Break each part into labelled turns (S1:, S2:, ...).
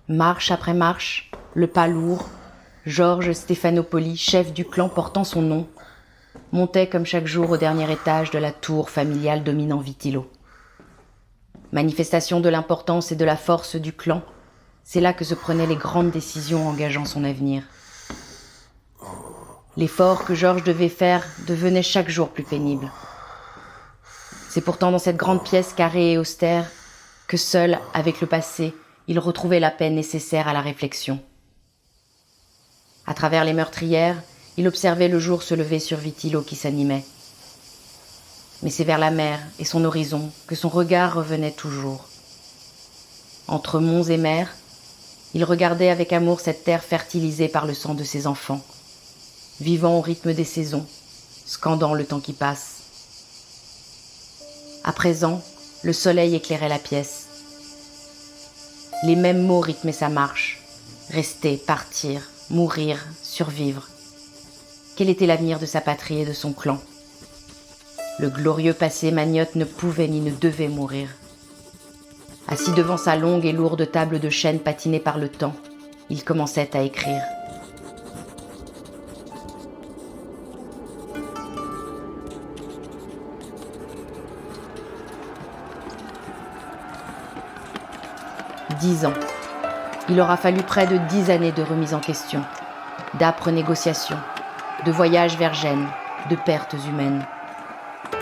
S1: Marche après marche, le pas lourd, Georges Stéphanopoli, chef du clan portant son nom, montait comme chaque jour au dernier étage de la tour familiale dominant Witilo. Manifestation de l'importance et de la force du clan, c'est là que se prenaient les grandes décisions engageant son avenir. L'effort que Georges devait faire devenait chaque jour plus pénible. C'est pourtant dans cette grande pièce carrée et austère que seul, avec le passé, il retrouvait la paix nécessaire à la réflexion. À travers les meurtrières, il observait le jour se lever sur Witilo qui s'animait. Mais c'est vers la mer et son horizon que son regard revenait toujours. Entre monts et mers, il regardait avec amour cette terre fertilisée par le sang de ses enfants, vivant au rythme des saisons, scandant le temps qui passe. À présent, le soleil éclairait la pièce. Les mêmes mots rythmaient sa marche. Rester, partir, mourir, survivre. Quel était l'avenir de sa patrie et de son clan ? Le glorieux passé magnotte ne pouvait ni ne devait mourir. Assis devant sa longue et lourde table de chêne patinée par le temps, il commençait à écrire. « 10 ans. Il aura fallu près de 10 années de remise en question, d'âpres négociations, de voyages vers Gênes, de pertes humaines.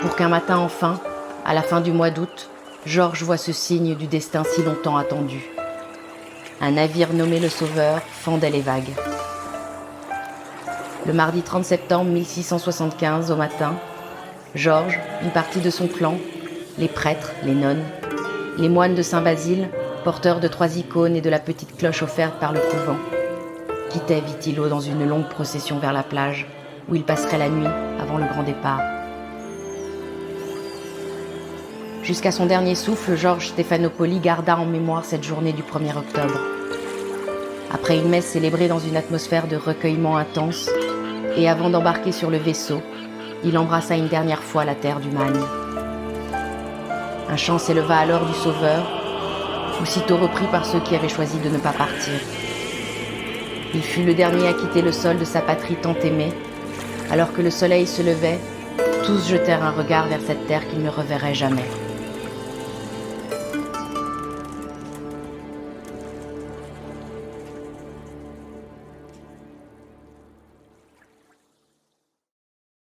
S1: Pour qu'un matin enfin, à la fin du mois d'août, Georges voit ce signe du destin si longtemps attendu. Un navire nommé le Sauveur fendait les vagues. Le mardi 30 septembre 1675 au matin, Georges, une partie de son clan, les prêtres, les nonnes, les moines de Saint-Basile, porteurs de 3 icônes et de la petite cloche offerte par le couvent, quittaient Witilo dans une longue procession vers la plage, où il passerait la nuit avant le grand départ. Jusqu'à son dernier souffle, Georges Stéphanopoli garda en mémoire cette journée du 1er octobre. Après une messe célébrée dans une atmosphère de recueillement intense, et avant d'embarquer sur le vaisseau, il embrassa une dernière fois la terre du Magne. Un chant s'éleva alors du Sauveur, aussitôt repris par ceux qui avaient choisi de ne pas partir. Il fut le dernier à quitter le sol de sa patrie tant aimée. Alors que le soleil se levait, tous jetèrent un regard vers cette terre qu'ils ne reverraient jamais.